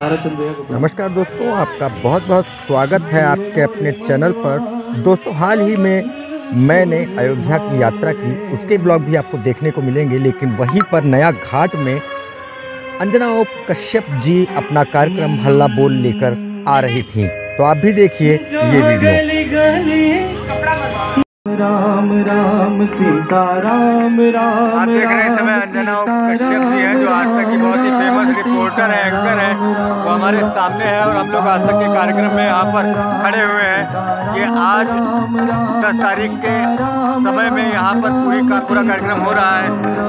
नमस्कार दोस्तों, आपका बहुत बहुत स्वागत है आपके अपने चैनल पर। दोस्तों, हाल ही में मैंने अयोध्या की यात्रा की, उसके ब्लॉग भी आपको देखने को मिलेंगे। लेकिन वहीं पर नया घाट में अंजना और कश्यप जी अपना कार्यक्रम हल्ला बोल लेकर आ रही थीं, तो आप भी देखिए ये वीडियो। राम राम सीता राम राम। आप देख रहे हैं इस समय अंजना और कश्यप जी हैं, जो आज तक की बहुत ही फेमस रिपोर्टर है, एंकर है। वो हमारे सामने है और हम लोग आज तक के कार्यक्रम में यहाँ पर खड़े हुए हैं। ये आज 10 तारीख के समय में यहाँ पर पूरा कार्यक्रम हो रहा है।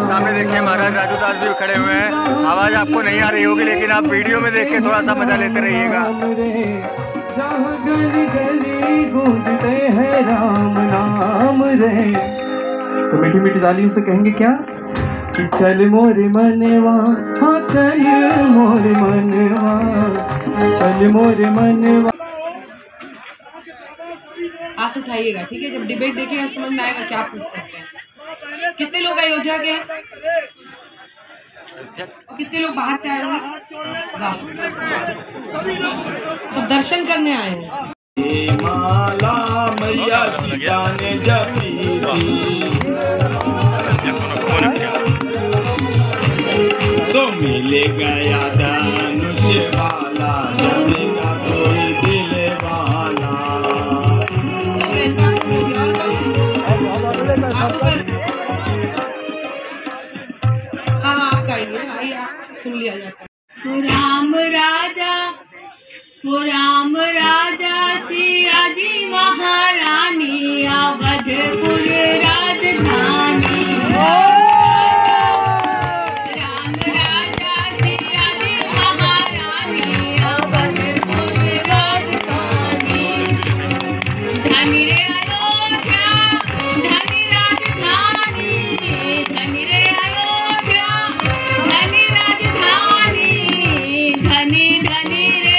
सामने देखिए महाराज राजू दास भी खड़े हुए हैं। आवाज़ आपको नहीं आ रही होगी, लेकिन आप वीडियो में देख के थोड़ा सा मजा लेते रहिएगा। जहाँ गली गली गूंजते हैं राम नाम रे। तो मीठी मीठी तालियों से कहेंगे क्या कि चल मोरे मनवा, हाँ चल मोरे मनवा, चल मोरे मनवा। हाथ उठाइएगा, ठीक है? जब डिबेट देखिएगा समझ में आएगा क्या पूछ सकते हैं। कितने लोग अयोध्या के हैं और कितने लोग बाहर से आए हैं? सब दर्शन करने आए हैं। माला मैया सीता ने जपी तो मिले गया धनुष वाला, जमेगा कोई दिल वाला। हाँ, आपका आइए, आप सुन लिया जाता है। वो राम राजा सिया जी महारानी, अवधपुर राजधानी। राम राजा सिया जी महारानी, अवधपुर राजधानी। धनी रे अयोध्या, धनी राजधानी, धनी रे अयोध्या, धनी राजधानी, धनी धनी रे,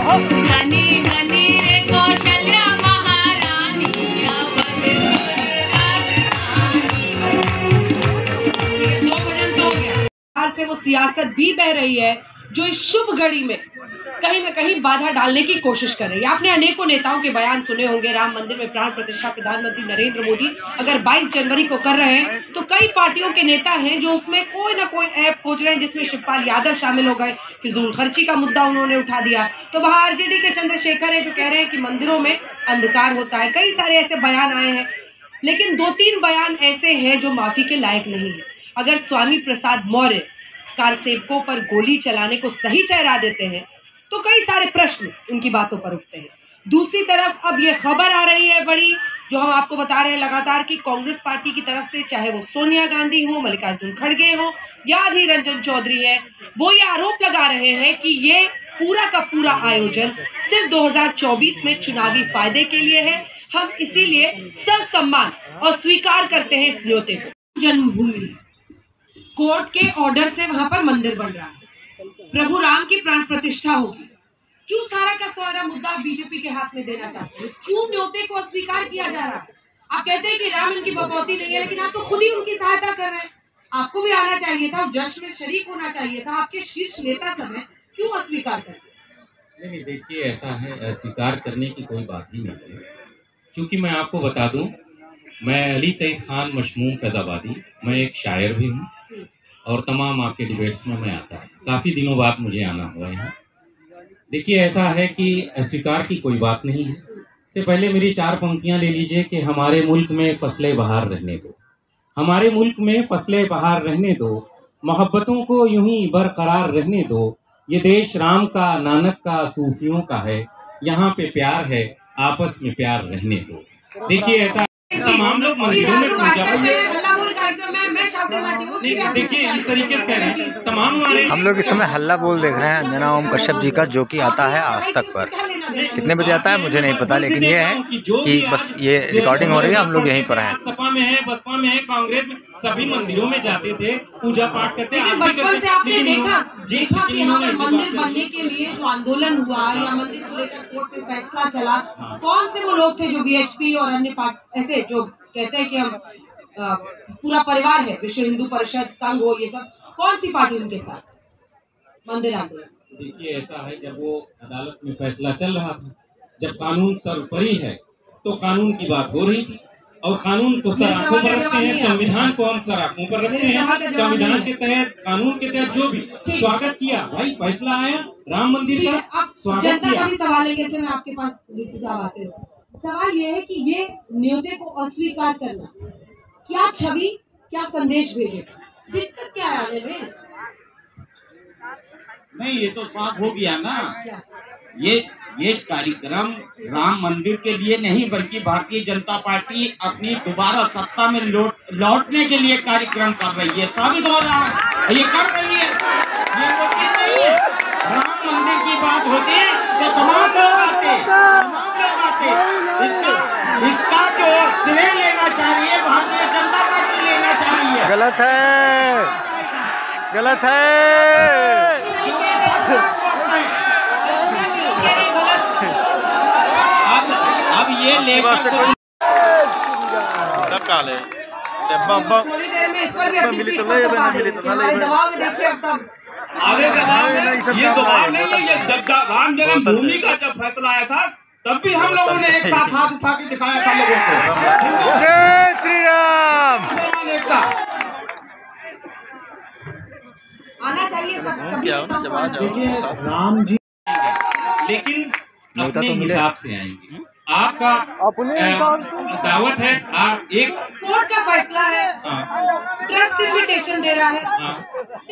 धनी धनी रे कौशल्या महारानी, अवधपुर राजधानी। दो भजन तो हो गया। बाहर से वो सियासत भी बह रही है जो इस शुभ घड़ी में कहीं न कहीं बाधा डालने की कोशिश कर रही है। आपने अनेकों नेताओं के बयान सुने होंगे। राम मंदिर में प्राण प्रतिष्ठा प्रधानमंत्री नरेंद्र मोदी अगर 22 जनवरी को कर रहे हैं, तो कई पार्टियों के नेता हैं जो उसमें कोई ना कोई ऐप खोज रहे हैं, जिसमें शिवपाल यादव शामिल हो गए। फिजूल खर्ची का मुद्दा उन्होंने उठा दिया। तो वहाँ आरजेडी के चंद्रशेखर है जो कह रहे हैं कि मंदिरों में अंधकार होता है। कई सारे ऐसे बयान आए हैं, लेकिन 2-3 बयान ऐसे हैं जो माफी के लायक नहीं है। अगर स्वामी प्रसाद मौर्य कार सेवकों पर गोली चलाने को सही ठहरा देते हैं, तो कई सारे प्रश्न उनकी बातों पर उठते हैं। दूसरी तरफ अब ये खबर आ रही है बड़ी, जो हम आपको बता रहे हैं लगातार, कि कांग्रेस पार्टी की तरफ से, चाहे वो सोनिया गांधी हो, मल्लिकार्जुन खड़गे हो या अधीर रंजन चौधरी है, वो ये आरोप लगा रहे हैं कि ये पूरा का पूरा आयोजन सिर्फ 2024 में चुनावी फायदे के लिए है। हम इसीलिए ससम्मान और स्वीकार करते हैं इस न्योते को। जन्मभूमि कोर्ट के ऑर्डर से वहां पर मंदिर बन रहा है, प्रभु राम की प्राण प्रतिष्ठा होगी। क्यों सारा का सारा मुद्दा बीजेपी के हाथ में देना चाहते हैं? क्यों न्योते को अस्वीकार किया जा रहा है? आप कहते हैं कि राम इनकी बपौती नहीं है, लेकिन आप तो खुद ही उनकी सहायता कर रहे हैं। आपको भी आना चाहिए था, जश्न में शरीक होना चाहिए था। आपके शीर्ष नेता सब हैं, क्यों अस्वीकार करते? नहीं, देखिए ऐसा है, अस्वीकार करने की कोई बात ही नहीं है। क्योंकि मैं आपको बता दूं, मैं अली सईद खान मशमूम फैजाबादी, मैं एक शायर भी हूँ और तमाम आपके डिबेट्स में मैं आता हूँ। काफ़ी दिनों बाद मुझे आना हुआ है। देखिए ऐसा है कि अस्वीकार की कोई बात नहीं है। इससे पहले मेरी 4 पंक्तियाँ ले लीजिए कि हमारे मुल्क में फसलें बहार रहने दो, हमारे मुल्क में फसलें बहार रहने दो, मोहब्बतों को यूं ही बरकरार रहने दो। ये देश राम का, नानक का, सूफियों का है, यहाँ पे प्यार है, आपस में प्यार रहने दो। देखिए ऐसा तमाम लोग मंदिरों में पूजा देखिए इस तरीके से तमाम हमारे हम लोग इस समय हल्ला बोल देख रहे हैं अंजना ओम कश्यप जी का, जो कि आता है आज तक पर। कितने बजे आता है मुझे नहीं पता, लेकिन ये है कि बस ये रिकॉर्डिंग हो रही है, हम लोग यहीं पर हैं। सपा में है, बसपा में है, कांग्रेस में, सभी मंदिरों में जाते थे, पूजा पाठ करते थे। बचपन से आपने देखा कि यहाँ पर मंदिर बनने के लिए जो आंदोलन हुआ या मंदिर को लेकर कोर्ट में फैसला चला, कौन से वो लोग थे जो बीएचपी और अन्य पार्टी ऐसे जो कहते हैं कि हम पूरा परिवार है, विश्व हिंदू परिषद, संघ हो, ये सब, कौन सी पार्टी उनके साथ मंदिर आंदोलन? देखिए ऐसा है, जब वो अदालत में फैसला चल रहा था, जब कानून सर्वोपरि है तो कानून की बात हो रही थी, और कानून को सर आंखों पर रखते हैं, संविधान को हम सर आंखों पर रखते हैं। संविधान के तहत, कानून के तहत जो भी स्वागत किया, भाई फैसला आया राम मंदिर का, स्वागत जनता किया। का भी सवाल है, कैसे मैं आपके पास डीसी साहब आते हैं। सवाल ये है कि ये न्योते को अस्वीकार करना क्या छवि, क्या संदेश भेजेगा? दिक्कत क्या है आने में? नहीं, ये तो साफ हो गया ना। क्या? ये कार्यक्रम राम मंदिर के लिए नहीं, बल्कि भारतीय जनता पार्टी अपनी दोबारा सत्ता में लौटने के लिए कार्यक्रम कर रही है, साबित हो रहा है, ये कर रही है, ये मुमकिन नहीं है। राम मंदिर की बात होती है तो तमाम लोग आते, इसका जो श्रेय लेना चाहिए भारतीय जनता पार्टी लेना चाहिए। गलत है, गलत है। अब ये लेकर थोड़ी देर में इस पर भी अपनी हमारे दबाव में देखिए अब सब आगे दबाव है, ये दबाव नहीं है, ये जब राम जन्मभूमि का जब फैसला आया था तब भी हम लोगों ने एक साथ हाथ उठा के दिखाया था लोगों को। जय श्री राम। एकता आना चाहिए सभी देखिए राम जी, लेकिन अपने हिसाब से आएंगे। आपका दावत है, आप एक कोर्ट का फैसला है, हाँ, ट्रस्ट इनविटेशन दे रहा है, हाँ,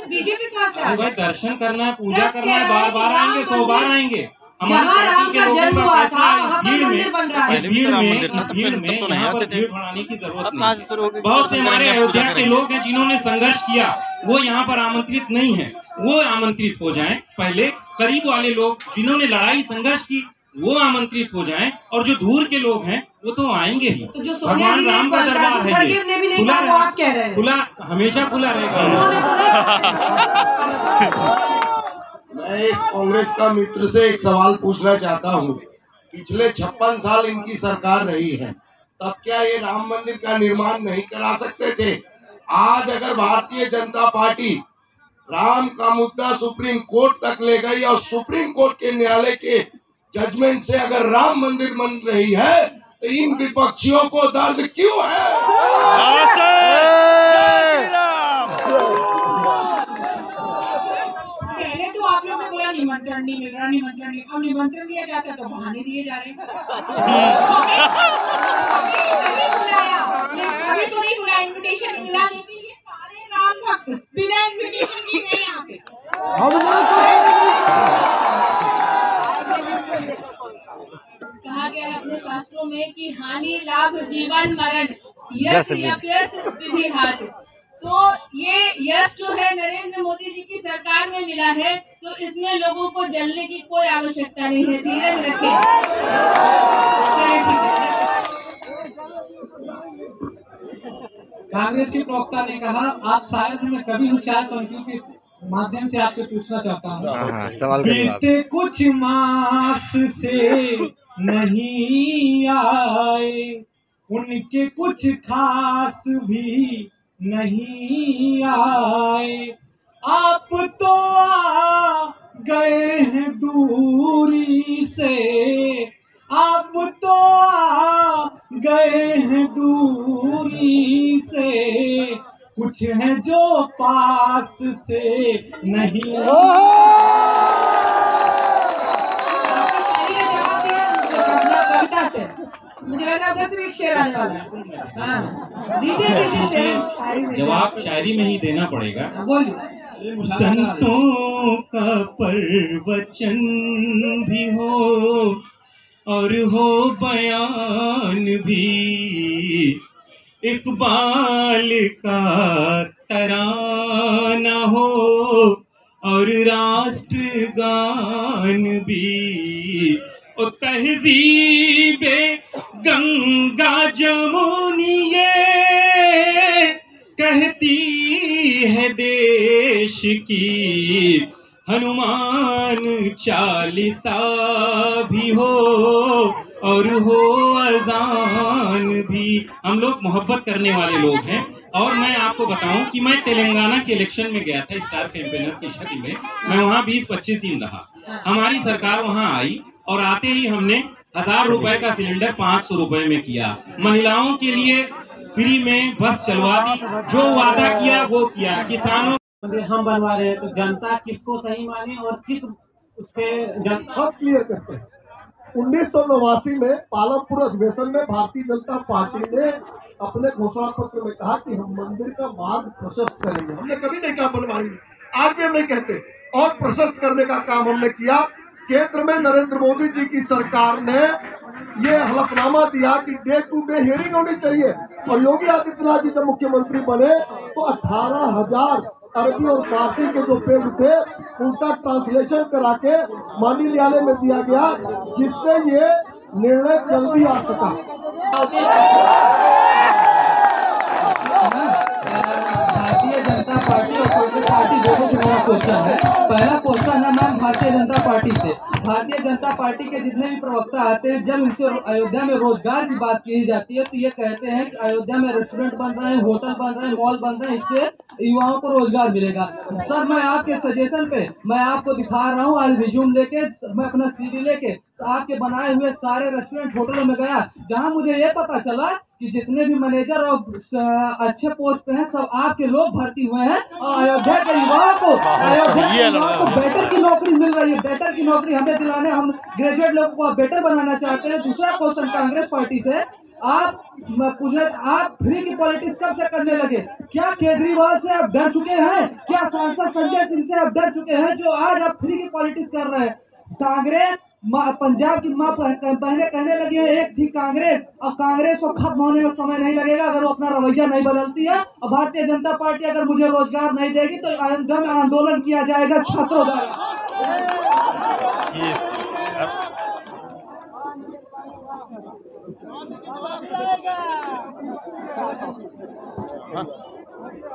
बीजेपी कहाँ से आ भाई गई? दर्शन करना है, पूजा करना है, बार बार आएंगे, 100 बार आएंगे। जहाँ राम का जन्म हुआ था वहाँ पर भीड़ मंदिर बन रहा है। में यहाँ पर भीड़ बढ़ाने की जरूरत नहीं। बहुत से हमारे अयोध्या के लोग हैं जिन्होंने संघर्ष किया, वो यहाँ पर आमंत्रित नहीं है, वो आमंत्रित हो जाएं। पहले करीब वाले लोग जिन्होंने लड़ाई संघर्ष की वो आमंत्रित हो जाएं, और जो दूर के लोग हैं वो तो आएंगे ही। तो जो सोनिया जी भगवान राम का दरबार है, फॉरगिव ने भी नहीं कहा, वो आप कह रहे हैं। खुला, हमेशा खुला रहेगा। मैं एक कांग्रेस का मित्र से एक सवाल पूछना चाहता हूँ। पिछले 56 साल इनकी सरकार रही है, तब क्या ये राम मंदिर का निर्माण नहीं करा सकते थे? आज अगर भारतीय जनता पार्टी राम का मुद्दा सुप्रीम कोर्ट तक ले गई और सुप्रीम कोर्ट के न्यायालय के जजमेंट से अगर राम मंदिर बन रही है, तो इन विपक्षियों को दर्द क्यों है? पहले तो आप लोगों को बोला निमंत्रण नहीं मिल रहा, निमंत्रण नहीं, अब निमंत्रण दिया जाता है तो बहाने दिए जा रहे हैं। अभी तो नहीं बुलाया, इन्विटेशन मिला, लेकिन ये सारे राम भक्त बिना इन्विटेशन के गए यहाँ पे। कहा गया है अपने शास्त्रों में कि हानि लाभ जीवन मरण यश यश विधि हाथ। तो ये यश जो है नरेंद्र मोदी जी की सरकार में मिला है, तो इसमें लोगों को जलने की कोई आवश्यकता नहीं है, धीरज रखें। कांग्रेस के प्रवक्ता ने कहा, आप शायद हमें कभी उच्चार पंक्तियों के माध्यम से आपसे पूछना चाहता हूँ, सवाल बीते कुछ मास से नहीं आए, उनके कुछ खास भी नहीं आए, आप तो आ गए हैं दूरी से, आप तो आ गए हैं दूरी से, कुछ है जो पास से नहीं। कविता से मुझे लगा उधर से एक शेर आने वाला है। दीजिए शेर। जवाब शायरी में ही देना पड़ेगा। बोलिए। संतों का प्रवचन भी हो और हो बयान भी, इकबाल का तराना हो और राष्ट्रगान भी, और तहजीबे गंगा जमुनी ये कहती है देश की, हनुमान चालीसा भी हो और हो अजान भी। हम लोग मोहब्बत करने वाले लोग हैं, और मैं आपको बताऊं कि मैं तेलंगाना के इलेक्शन में गया था स्टार कैंपेनर की स्थिति में। मैं वहाँ 20-25 दिन रहा। हमारी सरकार वहाँ आई और आते ही हमने 1000 रुपए का सिलेंडर 500 रुपए में किया। महिलाओं के लिए फ्री में बस चलवा दी। जो वादा किया वो किया। किसानों हम बनवा रहे हैं तो जनता किसको सही माने और किस उसके जनता क्लियर करते हैं। 1989 में पालमपुर अधिवेशन में भारतीय जनता पार्टी ने अपने घोषणा पत्र में कहा कि हम मंदिर का मार्ग प्रशस्त करेंगे। हमने कभी नहीं कहा बनवाएंगे, आज भी हम नहीं कहते, और प्रशस्त करने का काम हमने किया। केंद्र में नरेंद्र मोदी जी की सरकार ने ये हलफनामा दिया कि डे टू डे हियरिंग होनी चाहिए, और योगी आदित्यनाथ जी जब मुख्यमंत्री बने तो 18,000 अरबी और फारसी के जो पेज थे उनका ट्रांसलेशन करा के माननीय न्यायालय में दिया गया, जिससे ये निर्णय जल्दी आ सका। भारतीय जनता पार्टी और कांग्रेस पार्टी दोनों से मेरा क्वेश्चन है। पहला क्वेश्चन है मैम भारतीय जनता पार्टी से। भारतीय जनता पार्टी के जितने भी प्रवक्ता आते हैं, जब इनसे अयोध्या में रोजगार की बात की जाती है तो ये कहते हैं कि अयोध्या में रेस्टोरेंट बन रहे हैं, होटल बन रहे हैं, मॉल बन रहे हैं, इससे युवाओं को रोजगार मिलेगा। सर मैं आपके सजेशन पे मैं आपको दिखा रहा हूँ, आज रिज्यूम लेके मैं अपना सीवी लेके आपके बनाए हुए सारे रेस्टोरेंट होटलों में गया, जहाँ मुझे ये पता चला कि जितने भी मैनेजर और अच्छे पोस्ट पे हैं सब आपके लोग भर्ती हुए हैं, और अयोध्या के युवाओं को बेटर की नौकरी मिल रही है। बेटर की नौकरी हमें दिलाने, हम ग्रेजुएट लोगों को बेटर बनाना चाहते हैं। दूसरा क्वेश्चन कांग्रेस पार्टी से, आप फ्री की पॉलिटिक्स कब से करने लगे? क्या केजरीवाल से आप डर चुके हैं? क्या सांसद संजय सिंह से आप डर चुके हैं जो आज आप फ्री की पॉलिटिक्स कर रहे हैं? कांग्रेस पंजाब की माँ पहले कहने लगी है एक थी कांग्रेस, और कांग्रेस को खत्म होने में समय नहीं लगेगा अगर वो अपना रवैया नहीं बदलती है। और भारतीय जनता पार्टी अगर मुझे रोजगार नहीं देगी तो अयोध्या में आंदोलन किया जाएगा छात्रों द्वारा।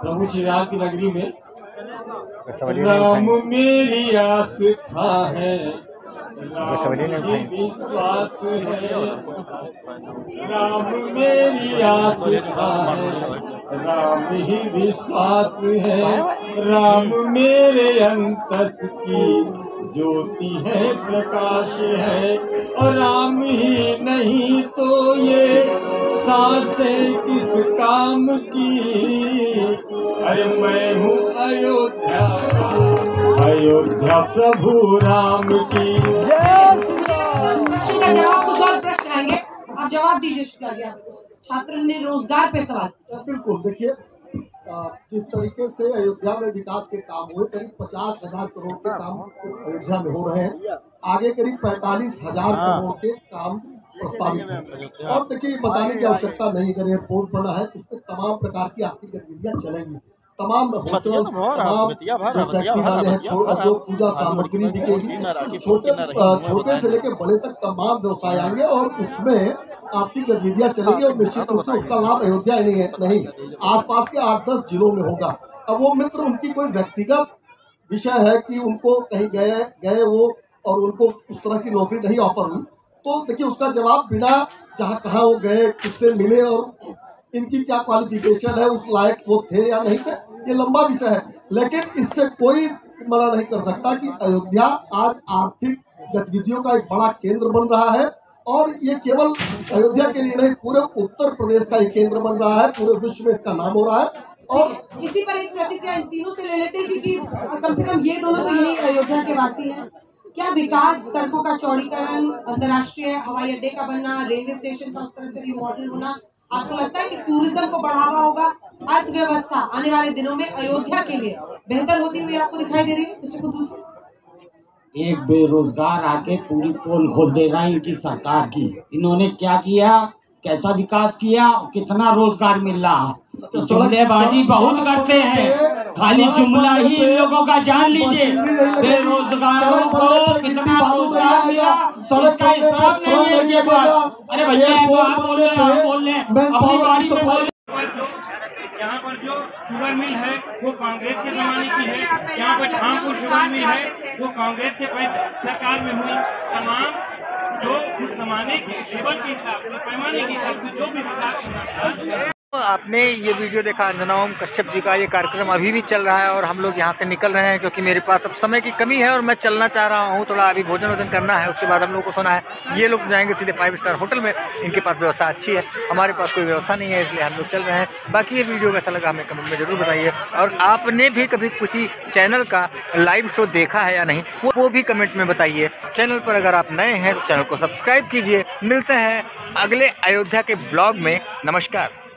प्रभु श्री राम की नगरी में राम मेरी आस्था है, राम ही विश्वास है, राम मेरी आस्था है, राम ही विश्वास है, राम मेरे अंतस की ज्योति है, प्रकाश है, और राम ही नहीं तो ये सांसें किस काम की। अरे मैं हूँ अयोध्या, अयोध्या प्रभु राम की जय। जवाब कुछ और प्रश्न आएंगे, आप जवाब दीजिए। शुक्ला जी, छात्र ने रोजगार पे सवाल। बिल्कुल, देखिए जिस तरीके से अयोध्या में विकास के काम हुए, करीब 50,000 करोड़ के काम अयोध्या में हो रहे हैं, आगे करीब 45,000 करोड़ के काम प्रस्तावित है। और देखिए बताने की आवश्यकता नहीं, अगर एयरपोर्ट बना है तो उसमें तमाम प्रकार की आर्थिक गतिविधियां चलेंगी, तमाम होटल, तमाम टैक्सी वाले हैं, जो पूजा सामग्री बिकेगी, छोटे से लेकर बड़े तक तमाम व्यवसाय आएंगे और उसमें आर्थिक गतिविधियां चलेगी, और निश्चित रूप से उसका लाभ अयोध्या नहीं आसपास के 8-10 जिलों में होगा। अब वो मित्र उनकी कोई व्यक्तिगत विषय है कि उनको कहीं गए वो और उनको उस तरह की नौकरी नहीं ऑफर हुई, तो देखिए उसका जवाब बिना जहाँ कहाँ वो गए, किससे मिले और इनकी क्या क्वालिफिकेशन है, उस लायक वो थे या नहीं थे, ये लंबा विषय है। लेकिन इससे कोई मना नहीं कर सकता कि अयोध्या आज आर्थिक गतिविधियों का एक बड़ा केंद्र बन रहा है, और ये केवल अयोध्या के लिए नहीं, पूरे उत्तर प्रदेश का एक केंद्र बन रहा है, पूरे विश्व में इसका नाम हो रहा है। और इसी पर एक प्रतिक्रिया इन तीनों से ले लेते हैं, क्योंकि कम से कम ये दोनों तो यही अयोध्या के वासी हैं। क्या विकास, सड़कों का चौड़ीकरण, अंतर्राष्ट्रीय हवाई अड्डे का बनना, रेलवे स्टेशन का उस तरह से रिमॉडल होना, आपको लगता है कि टूरिज्म को बढ़ावा होगा? अर्थव्यवस्था आने वाले दिनों में अयोध्या के लिए बेहतर होती हुई आपको दिखाई दे रही है? किसी को दूसरे एक बेरोजगार आके पूरी पोल खोल देगा इनकी सरकार की। इन्होंने क्या किया, कैसा विकास किया, कितना रोजगार मिल रहा है? जुमलेबाजी बहुत करते हैं, खाली जुमला ही इन लोगों का जान लीजिए। बेरोजगारों को कितना रोजगार मिला इसका हिसाब नहीं है ये बात। अरे भैया आप बोल रहे हैं, हम बोल रहे हैं, अपनी बारी में बोल। यहाँ पर जो शुगर मिल है वो कांग्रेस के जमाने की है, यहाँ पर ठामपुर शुगर मिल है वो कांग्रेस के सरकार में हुई। तमाम जो उस जमाने के लेवल के हिसाब से, पैमाने के हिसाब से जो भी विकास होना था आपने ये वीडियो देखा अंजना ओम कश्यप जी का, ये कार्यक्रम अभी भी चल रहा है और हम लोग यहाँ से निकल रहे हैं क्योंकि मेरे पास अब समय की कमी है और मैं चलना चाह रहा हूँ, थोड़ा अभी भोजन वोजन करना है, उसके बाद हम लोग को सोना है। ये लोग जाएंगे सीधे 5 स्टार होटल में, इनके पास व्यवस्था अच्छी है, हमारे पास कोई व्यवस्था नहीं है, इसलिए हम लोग चल रहे हैं। बाकी ये वीडियो कैसा लगा हमें कमेंट में ज़रूर बताइए, और आपने भी कभी किसी चैनल का लाइव शो देखा है या नहीं वो भी कमेंट में बताइए। चैनल पर अगर आप नए हैं तो चैनल को सब्सक्राइब कीजिए। मिलते हैं अगले अयोध्या के ब्लॉग में। नमस्कार।